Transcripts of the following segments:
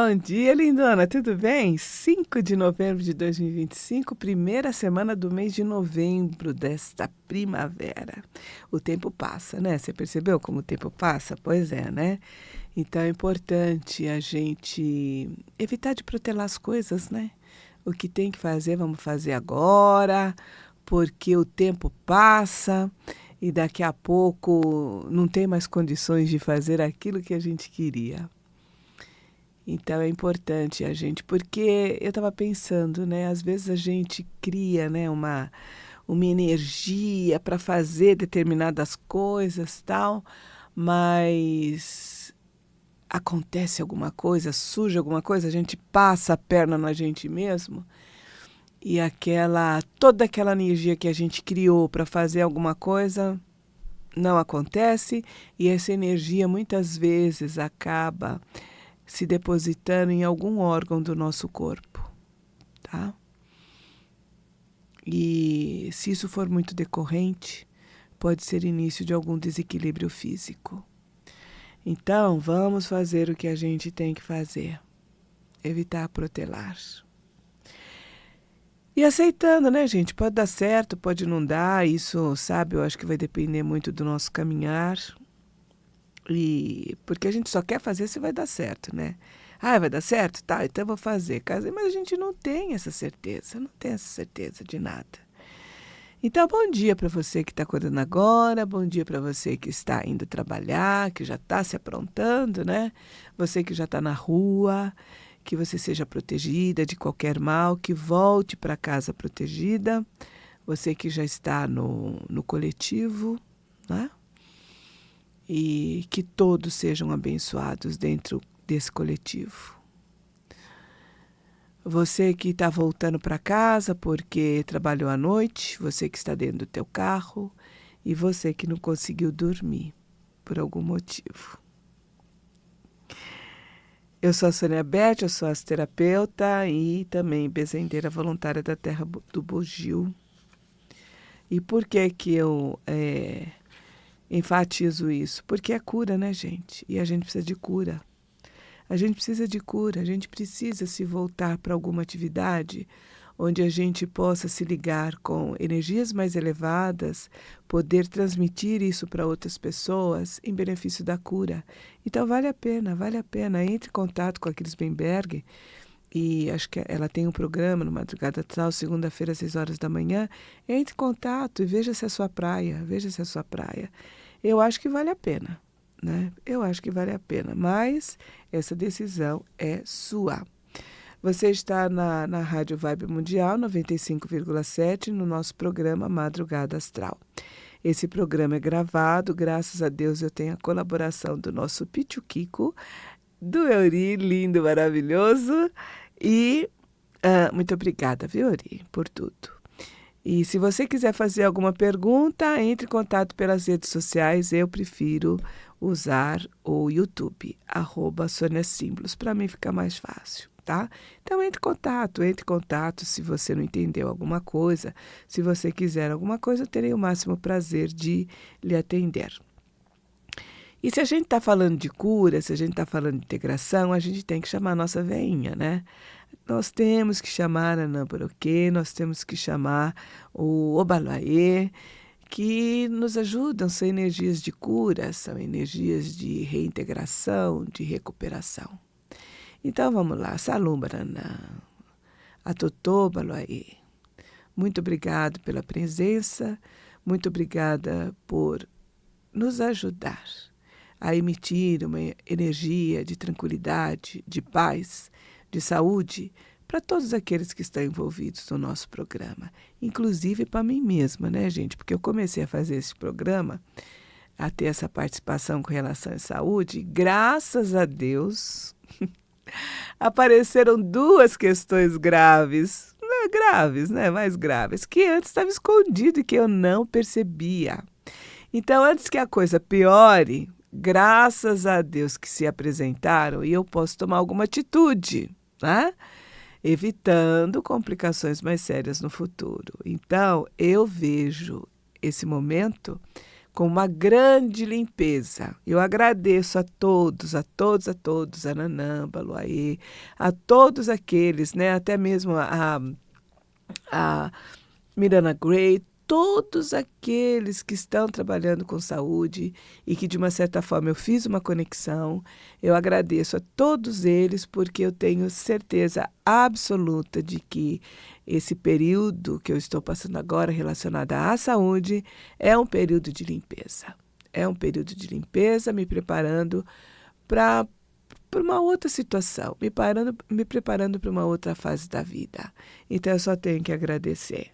Bom dia, lindona, tudo bem? 5 de novembro de 2025, primeira semana do mês de novembro desta primavera. O tempo passa, né? Você percebeu como o tempo passa? Pois é, né? Então é importante a gente evitar de protelar as coisas, né? O que tem que fazer, vamos fazer agora, porque o tempo passa e daqui a pouco não tem mais condições de fazer aquilo que a gente queria. Então é importante a gente, porque eu estava pensando, né? Às vezes a gente cria, né, uma energia para fazer determinadas coisas, tal, mas acontece alguma coisa, surge alguma coisa, a gente passa a perna na gente mesmo e toda aquela energia que a gente criou para fazer alguma coisa não acontece e essa energia muitas vezes acaba se depositando em algum órgão do nosso corpo, tá? E se isso for muito decorrente, pode ser início de algum desequilíbrio físico. Então, vamos fazer o que a gente tem que fazer. Evitar protelar. E aceitando, né, gente? Pode dar certo, pode não dar. Isso, sabe, eu acho que vai depender muito do nosso caminhar. E porque a gente só quer fazer se vai dar certo, né? Ah, vai dar certo? Tá, então eu vou fazer. Mas a gente não tem essa certeza, não tem essa certeza de nada. Então, bom dia para você que está acordando agora, bom dia para você que está indo trabalhar, que já está se aprontando, né? Você que já está na rua, que você seja protegida de qualquer mal, que volte para casa protegida. Você que já está no coletivo, né? E que todos sejam abençoados dentro desse coletivo. Você que está voltando para casa porque trabalhou à noite, você que está dentro do teu carro e você que não conseguiu dormir por algum motivo. Eu sou a Sônia Beth, eu sou terapeuta e também bezendeira voluntária da Terra do Bugio. E por que eu enfatizo isso? Porque é cura, né, gente? E a gente precisa de cura. A gente precisa de cura, a gente precisa se voltar para alguma atividade onde a gente possa se ligar com energias mais elevadas, poder transmitir isso para outras pessoas em benefício da cura. Então vale a pena, vale a pena. Entre em contato com a Cris Benberg, e acho que ela tem um programa no Madrugada Astral, segunda-feira às 6 horas da manhã. Entre em contato e veja se é a sua praia, veja se é a sua praia. Eu acho que vale a pena. Né? Eu acho que vale a pena, mas essa decisão é sua. Você está na Rádio Vibe Mundial 95,7 no nosso programa Madrugada Astral. Esse programa é gravado, graças a Deus eu tenho a colaboração do nosso Pichu Kiko, do Euri, lindo, maravilhoso, e muito obrigada, viu, Euri, por tudo. E se você quiser fazer alguma pergunta, entre em contato pelas redes sociais. Eu prefiro usar o YouTube, @SôniaSímbolos, para mim fica mais fácil, tá? Então entre em contato se você não entendeu alguma coisa. Se você quiser alguma coisa, eu terei o máximo prazer de lhe atender. E se a gente está falando de cura, se a gente está falando de integração, a gente tem que chamar a nossa veinha, né? Nós temos que chamar a Namburoquê, nós temos que chamar o Obaloaê, que nos ajudam, são energias de cura, são energias de reintegração, de recuperação. Então vamos lá, Salumbrana, Atotô Baloaê. Muito obrigado pela presença, muito obrigada por nos ajudar a emitir uma energia de tranquilidade, de paz, de saúde para todos aqueles que estão envolvidos no nosso programa, inclusive para mim mesma, né, gente? Porque eu comecei a fazer esse programa, a ter essa participação com relação à saúde, graças a Deus, apareceram duas questões graves, né, mais graves, que antes estava escondido e que eu não percebia. Então, antes que a coisa piore, graças a Deus que se apresentaram e eu posso tomar alguma atitude, né? Evitando complicações mais sérias no futuro. Então, eu vejo esse momento com uma grande limpeza. Eu agradeço a todos, a Nanã, Baluaê, a todos aqueles, né, até mesmo a Mirana Gray, todos aqueles que estão trabalhando com saúde e que, de uma certa forma, eu fiz uma conexão. Eu agradeço a todos eles porque eu tenho certeza absoluta de que esse período que eu estou passando agora relacionado à saúde é um período de limpeza. É um período de limpeza, me preparando para uma outra situação, me preparando para uma outra fase da vida. Então, eu só tenho que agradecer.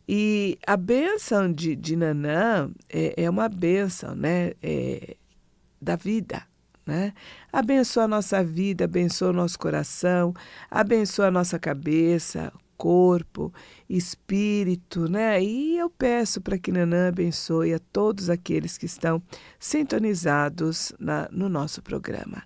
E a bênção de Nanã é uma bênção, né, da vida, né? Abençoa a nossa vida, abençoa o nosso coração, abençoa a nossa cabeça, corpo, espírito, né? E eu peço para que Nanã abençoe a todos aqueles que estão sintonizados no nosso programa.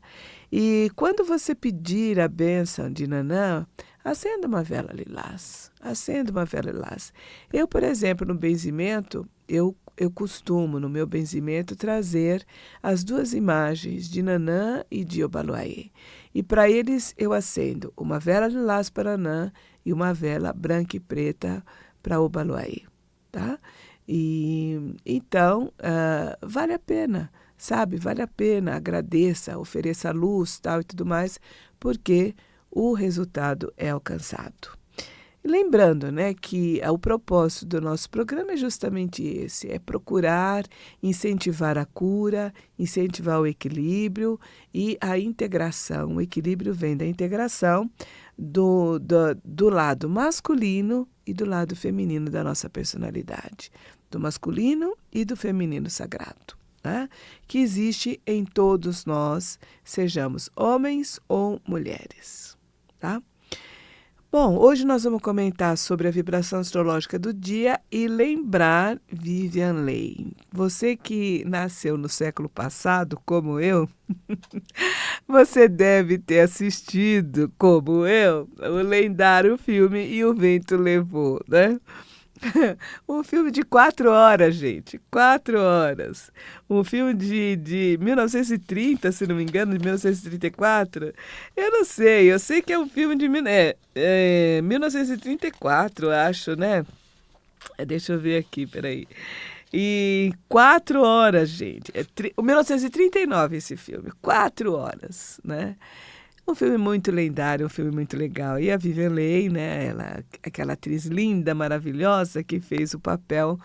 E quando você pedir a bênção de Nanã, acenda uma vela lilás. Acenda uma vela lilás. Eu, por exemplo, no benzimento, eu costumo, no meu benzimento, trazer as duas imagens de Nanã e de Obaluaê. E para eles eu acendo uma vela lilás para Nanã e uma vela branca e preta para Obaluaê, tá? E então, vale a pena, sabe? Vale a pena, agradeça, ofereça luz, tal e tudo mais, porque o resultado é alcançado. Lembrando, né, que o propósito do nosso programa é justamente esse, é procurar incentivar a cura, incentivar o equilíbrio e a integração. O equilíbrio vem da integração do lado masculino e do lado feminino da nossa personalidade, do masculino e do feminino sagrado, né, que existe em todos nós, sejamos homens ou mulheres, tá? Bom, hoje nós vamos comentar sobre a vibração astrológica do dia e lembrar Vivian Leigh. Você que nasceu no século passado, como eu, você deve ter assistido, como eu, o lendário filme E o Vento Levou, né? Um filme de 4 horas, gente. 4 horas. Um filme de 1930, se não me engano, de 1934. Eu não sei, eu sei que é um filme de 1934, acho, né? Deixa eu ver aqui, peraí. E 4 horas, gente. 1939 esse filme. 4 horas, né? Um filme muito lendário, um filme muito legal. E a Vivian Leigh, né, ela, aquela atriz linda, maravilhosa, que fez o papel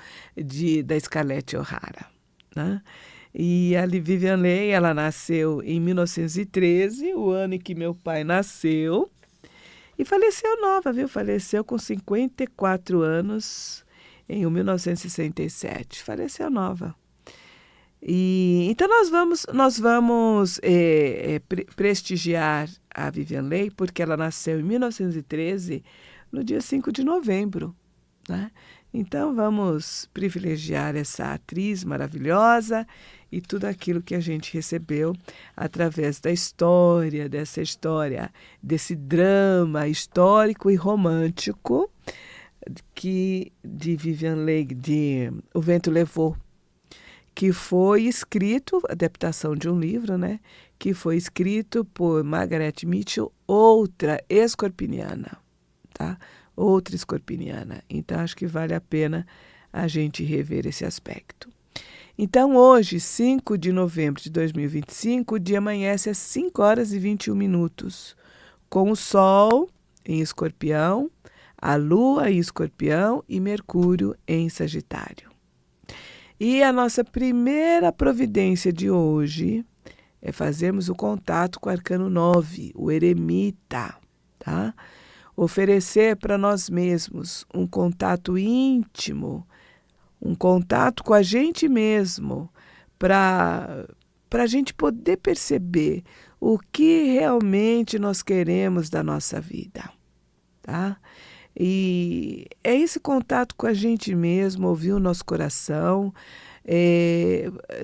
da Scarlett O'Hara, né? E a Vivian Leigh, ela nasceu em 1913, o ano em que meu pai nasceu, e faleceu nova, viu? Faleceu com 54 anos, em 1967. Faleceu nova. E então nós vamos prestigiar a Vivian Leigh, porque ela nasceu em 1913, no dia 5 de novembro, né? Então vamos privilegiar essa atriz maravilhosa e tudo aquilo que a gente recebeu através dessa história, desse drama histórico e romântico de Vivian Leigh, de O Vento Levou, que foi escrito, adaptação de um livro, né? Que foi escrito por Margaret Mitchell, outra escorpiniana, tá? Outra escorpiniana. Então, acho que vale a pena a gente rever esse aspecto. Então, hoje, 5 de novembro de 2025, o dia amanhece às 5 horas e 21 minutos, com o Sol em Escorpião, a Lua em Escorpião e Mercúrio em Sagitário. E a nossa primeira providência de hoje é fazermos o contato com o Arcano 9, o Eremita, tá? Oferecer para nós mesmos um contato íntimo, um contato com a gente mesmo, para a gente poder perceber o que realmente nós queremos da nossa vida, tá? E é esse contato com a gente mesmo, ouvir o nosso coração.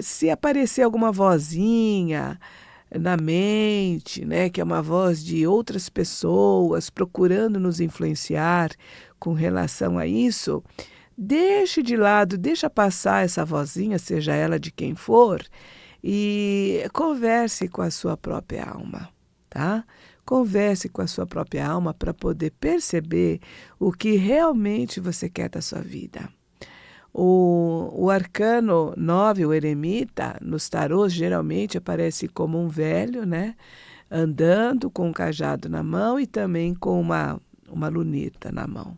Se aparecer alguma vozinha na mente, né, que é uma voz de outras pessoas procurando nos influenciar com relação a isso, deixe de lado, deixa passar essa vozinha, seja ela de quem for, e converse com a sua própria alma, tá? Converse com a sua própria alma para poder perceber o que realmente você quer da sua vida. O arcano 9, o eremita, nos tarôs geralmente aparece como um velho, né? Andando com um cajado na mão e também com uma luneta na mão.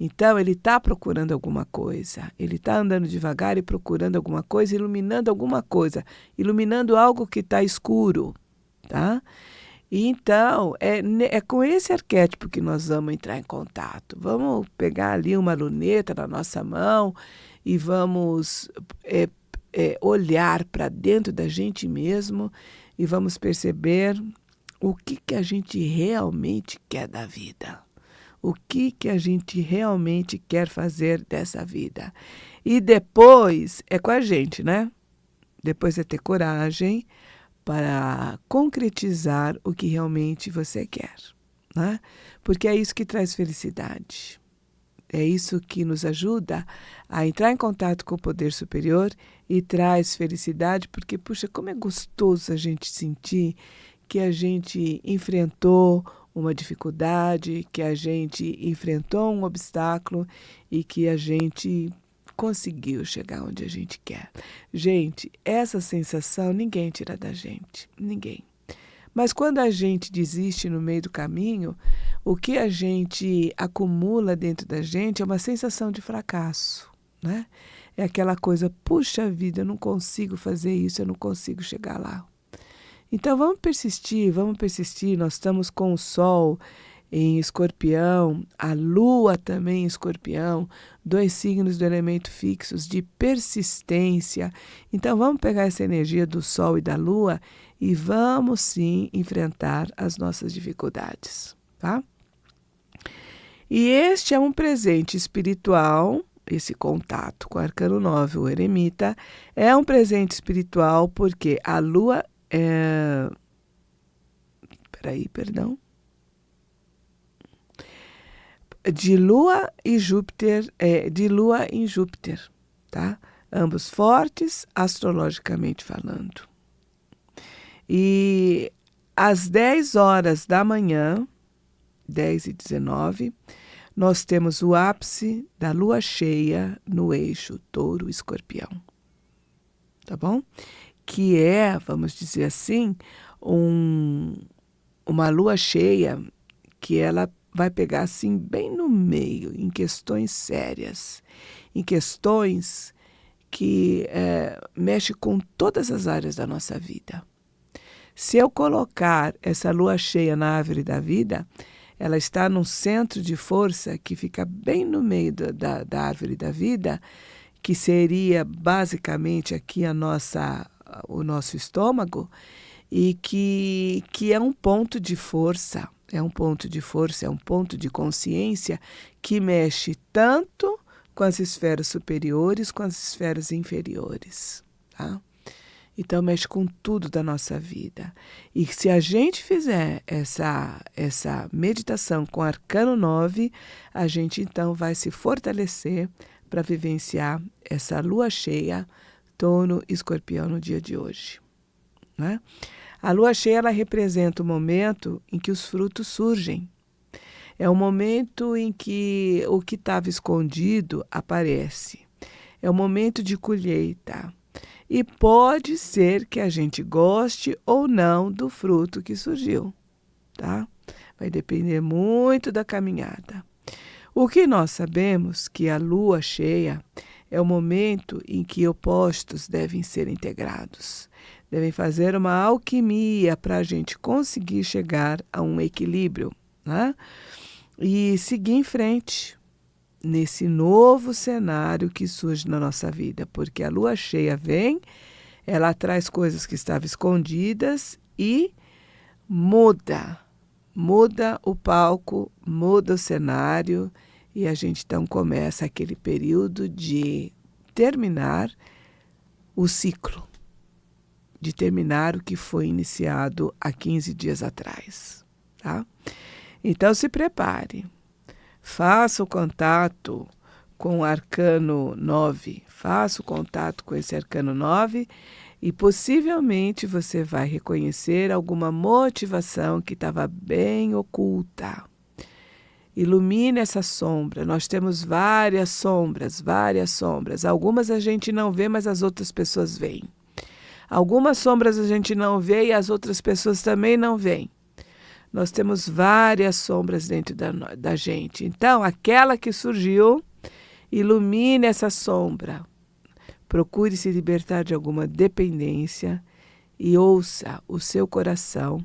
Então, ele está procurando alguma coisa, ele está andando devagar e procurando alguma coisa, iluminando alguma coisa, iluminando algo que está escuro, tá? E então, é com esse arquétipo que nós vamos entrar em contato. Vamos pegar ali uma luneta na nossa mão e vamos olhar para dentro da gente mesmo e vamos perceber o que a gente realmente quer da vida. O que a gente realmente quer fazer dessa vida. E depois é com a gente, né? Depois é ter coragem para concretizar o que realmente você quer, né? Porque é isso que traz felicidade. É isso que nos ajuda a entrar em contato com o poder superior e traz felicidade, porque, puxa, como é gostoso a gente sentir que a gente enfrentou uma dificuldade, que a gente enfrentou um obstáculo e que a gente conseguiu chegar onde a gente quer. Gente, essa sensação ninguém tira da gente, ninguém. Mas quando a gente desiste no meio do caminho, o que a gente acumula dentro da gente é uma sensação de fracasso, né? É aquela coisa, puxa vida, eu não consigo fazer isso, eu não consigo chegar lá. Então vamos persistir, nós estamos com o Sol em Escorpião, a Lua também em Escorpião, 2 signos do elemento fixos de persistência. Então vamos pegar essa energia do Sol e da Lua e vamos sim enfrentar as nossas dificuldades, tá? E este é um presente espiritual, esse contato com o Arcano 9, o eremita, é um presente espiritual porque a Lua perdão. De Lua e Júpiter, de Lua em Júpiter, tá? Ambos fortes, astrologicamente falando. E às 10 horas da manhã, 10h19, nós temos o ápice da lua cheia no eixo Touro-Escorpião, tá bom? Que é, vamos dizer assim, uma lua cheia que ela vai pegar assim bem no meio, em questões sérias, em questões que mexe com todas as áreas da nossa vida. Se eu colocar essa lua cheia na árvore da vida, ela está num centro de força que fica bem no meio da árvore da vida, que seria basicamente aqui o nosso estômago, e que é um ponto de força, é um ponto de consciência que mexe tanto com as esferas superiores com as esferas inferiores, tá? Então mexe com tudo da nossa vida. E se a gente fizer essa meditação com Arcano 9, a gente então vai se fortalecer para vivenciar essa lua cheia, Touro e Escorpião no dia de hoje, né? A lua cheia ela representa o momento em que os frutos surgem. É o momento em que o que estava escondido aparece. É o momento de colheita. E pode ser que a gente goste ou não do fruto que surgiu, tá? Vai depender muito da caminhada. O que nós sabemos que a lua cheia é o momento em que opostos devem ser integrados. Devem fazer uma alquimia para a gente conseguir chegar a um equilíbrio, né? E seguir em frente nesse novo cenário que surge na nossa vida, porque a lua cheia vem, ela traz coisas que estavam escondidas e muda o palco, muda o cenário e a gente então começa aquele período de terminar o ciclo, de terminar o que foi iniciado há 15 dias atrás, tá? Então se prepare, faça o contato com o arcano 9. Faça o contato com esse arcano 9 e possivelmente você vai reconhecer alguma motivação que estava bem oculta. Ilumine essa sombra. Nós temos várias sombras. Algumas a gente não vê, mas as outras pessoas veem. Algumas sombras a gente não vê e as outras pessoas também não veem. Nós temos várias sombras dentro da gente. Então, aquela que surgiu, ilumine essa sombra. Procure se libertar de alguma dependência e ouça o seu coração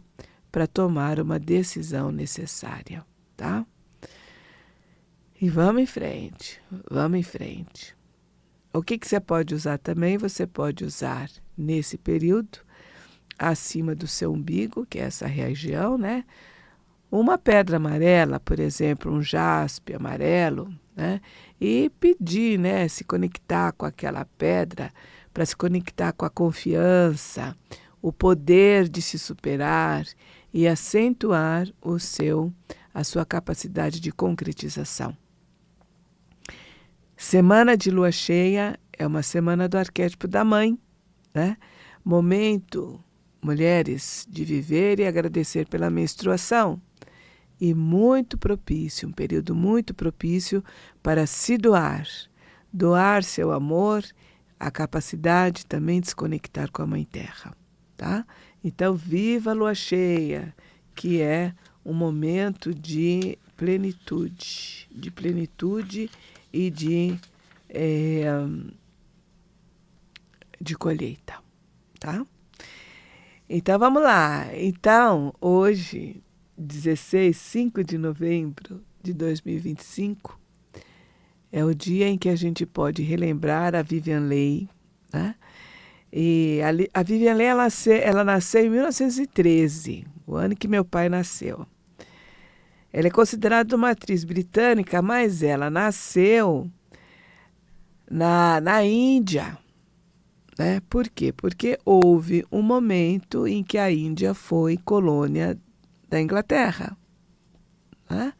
para tomar uma decisão necessária, tá? E vamos em frente. O que você pode usar também? Você pode usar nesse período, acima do seu umbigo, que é essa região, né? Uma pedra amarela, por exemplo, um jaspe amarelo, né? E pedir, né? Se conectar com aquela pedra, para se conectar com a confiança, o poder de se superar e acentuar a sua capacidade de concretização. Semana de lua cheia é uma semana do arquétipo da mãe, né? Momento, mulheres, de viver e agradecer pela menstruação. E muito propício, um período muito propício para se doar. Doar seu amor, a capacidade também de se conectar com a Mãe Terra, tá? Então, viva a lua cheia, que é um momento de plenitude e de colheita, tá? Então, vamos lá. Então, hoje, 5 de novembro de 2025, é o dia em que a gente pode relembrar a Vivian Leigh, né? E a Vivian Leigh, ela nasceu em 1913, o ano que meu pai nasceu. Ela é considerada uma atriz britânica, mas ela nasceu na Índia, né? Por quê? Porque houve um momento em que a Índia foi colônia da Inglaterra, né?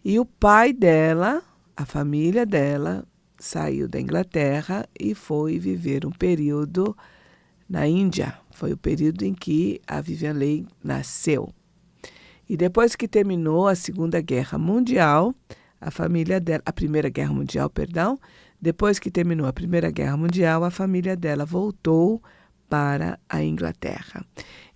E o pai dela, a família dela, saiu da Inglaterra e foi viver um período na Índia. Foi o período em que a Vivian Leigh nasceu. E depois que terminou a Segunda Guerra Mundial, a Primeira Guerra Mundial, perdão, depois que terminou a Primeira Guerra Mundial, a família dela voltou para a Inglaterra.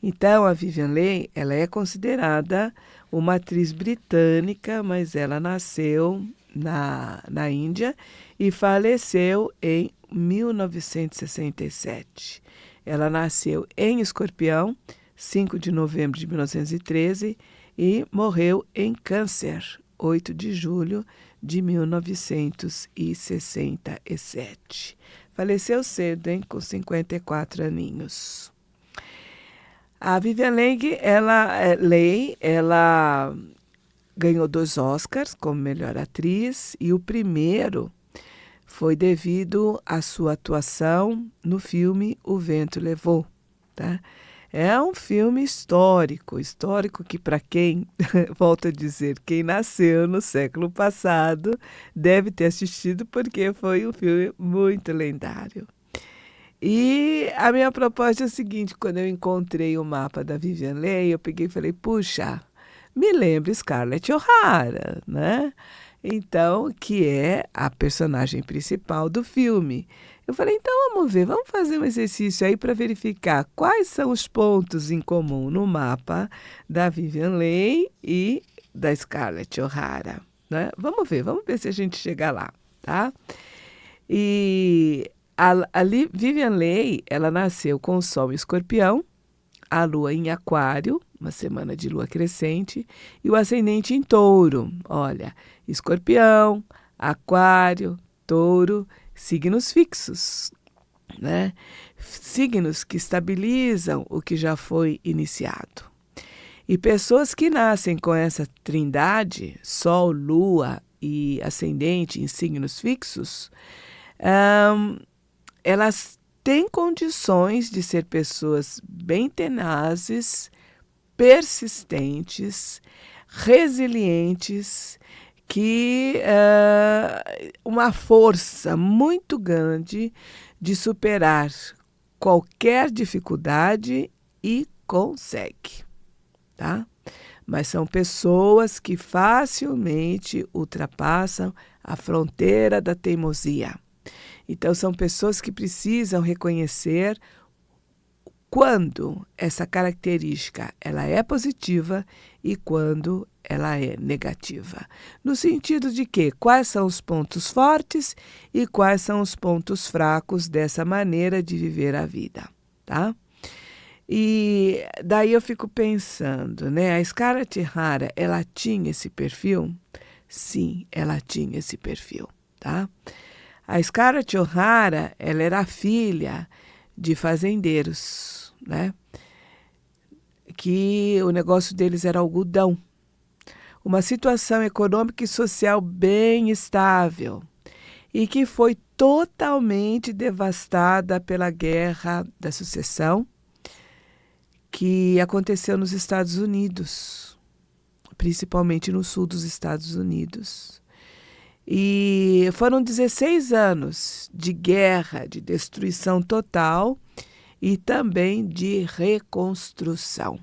Então, a Vivian Leigh, ela é considerada uma atriz britânica, mas ela nasceu na Índia e faleceu em 1967. Ela nasceu em Escorpião, 5 de novembro de 1913, e morreu em Câncer, 8 de julho de 1967. Faleceu cedo, hein? Com 54 aninhos. A Vivian Leigh, ela ganhou 2 Oscars como melhor atriz, e o primeiro foi devido à sua atuação no filme O Vento Levou, tá? É um filme histórico que para quem, volto a dizer, quem nasceu no século passado deve ter assistido, porque foi um filme muito lendário. E a minha proposta é a seguinte: quando eu encontrei o mapa da Vivian Leigh, eu peguei e falei, puxa, me lembra Scarlett O'Hara, né? Então, que é a personagem principal do filme. Eu falei, então vamos fazer um exercício aí para verificar quais são os pontos em comum no mapa da Vivian Leigh e da Scarlett O'Hara, né? Vamos ver se a gente chega lá, tá? E Vivian Leigh, ela nasceu com o Sol em Escorpião, a Lua em Aquário, uma semana de Lua crescente, e o ascendente em Touro. Olha, Escorpião, Aquário, Touro, signos fixos, né? Signos que estabilizam o que já foi iniciado. E pessoas que nascem com essa trindade, Sol, Lua e ascendente em signos fixos, elas têm condições de ser pessoas bem tenazes, persistentes, resilientes, que uma força muito grande de superar qualquer dificuldade e consegue, tá? Mas são pessoas que facilmente ultrapassam a fronteira da teimosia. Então, são pessoas que precisam reconhecer quando essa característica ela é positiva e quando ela é negativa. No sentido de que quais são os pontos fortes e quais são os pontos fracos dessa maneira de viver a vida, tá? E daí eu fico pensando, né? A Scarlett O'Hara, ela tinha esse perfil? Sim, ela tinha esse perfil, tá? A Scarlett O'Hara, ela era filha de fazendeiros, né? Que o negócio deles era algodão. Uma situação econômica e social bem estável e que foi totalmente devastada pela Guerra da Sucessão, que aconteceu nos Estados Unidos, principalmente no sul dos Estados Unidos. E foram 16 anos de guerra, de destruição total e também de reconstrução.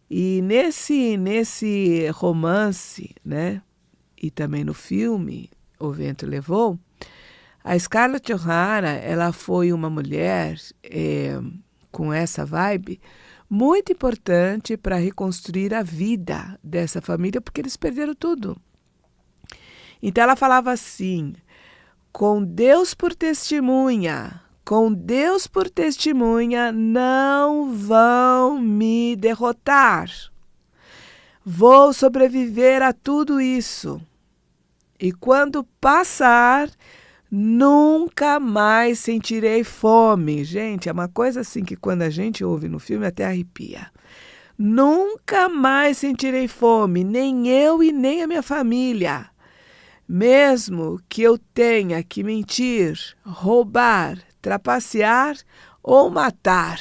E nesse romance, né, e também no filme O Vento Levou, a Scarlett O'Hara, ela foi uma mulher com essa vibe muito importante para reconstruir a vida dessa família, porque eles perderam tudo. Então ela falava assim: com Deus por testemunha, não vão me derrotar. Vou sobreviver a tudo isso. E quando passar, nunca mais sentirei fome. Gente, é uma coisa assim que quando a gente ouve no filme até arrepia. Nunca mais sentirei fome, nem eu e nem a minha família. Mesmo que eu tenha que mentir, roubar, trapacear ou matar,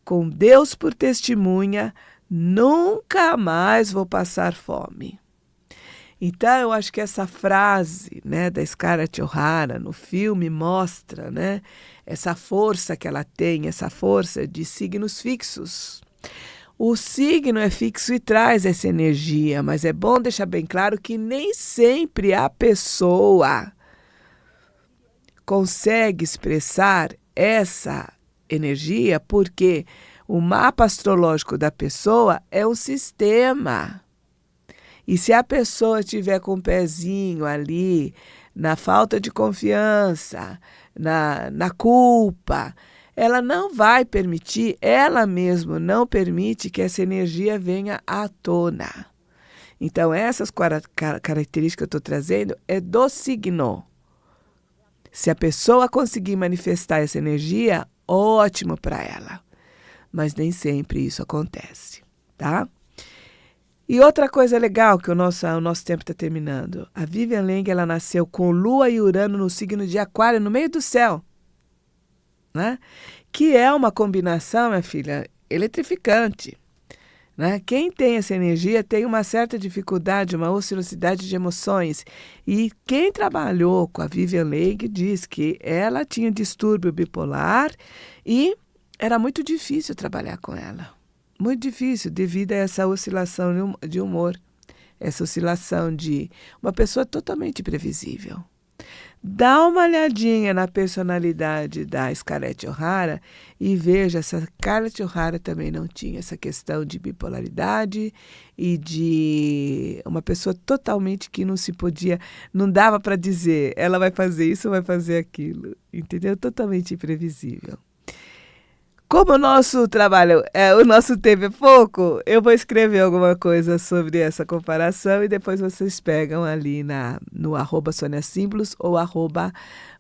com Deus por testemunha, nunca mais vou passar fome. Então, eu acho que essa frase, né, da Scarlett O'Hara no filme mostra, né, essa força que ela tem, essa força de signos fixos. O signo é fixo e traz essa energia, mas é bom deixar bem claro que nem sempre a pessoa consegue expressar essa energia, porque o mapa astrológico da pessoa é um sistema. E se a pessoa tiver com o pezinho ali na falta de confiança, na culpa, ela não vai permitir, ela mesma não permite que essa energia venha à tona. Então, essas características que eu estou trazendo é do signo. Se a pessoa conseguir manifestar essa energia, ótimo para ela. Mas nem sempre isso acontece, tá? E outra coisa legal, que o nosso tempo está terminando. A Vivian Leigh, ela nasceu com Lua e Urano no signo de Aquário, no meio do céu. Né? Que é uma combinação, minha filha, eletrificante. Né? Quem tem essa energia tem uma certa dificuldade, uma oscilosidade de emoções. E quem trabalhou com a Vivian Leigh diz que ela tinha distúrbio bipolar e era muito difícil trabalhar com ela. Muito difícil, devido a essa oscilação de humor, essa oscilação de uma pessoa totalmente previsível. Dá uma olhadinha na personalidade da Scarlett O'Hara e veja, essa Scarlett O'Hara também não tinha essa questão de bipolaridade e de uma pessoa totalmente que não se podia, não dava para dizer, ela vai fazer isso ou vai fazer aquilo, entendeu? Totalmente imprevisível. Como o nosso trabalho, o nosso tempo é pouco, eu vou escrever alguma coisa sobre essa comparação e depois vocês pegam ali no @SôniaSímbolos ou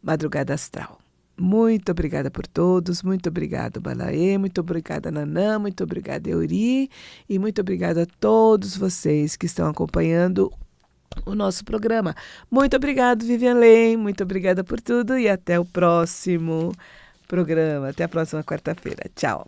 @Madrugada Astral. Muito obrigada por todos, muito obrigada, Balaê, muito obrigada, Nanã, muito obrigada, Euri, e muito obrigada a todos vocês que estão acompanhando o nosso programa. Muito obrigado, Vivian Leigh, muito obrigada por tudo e até o próximo programa. Até a próxima quarta-feira. Tchau.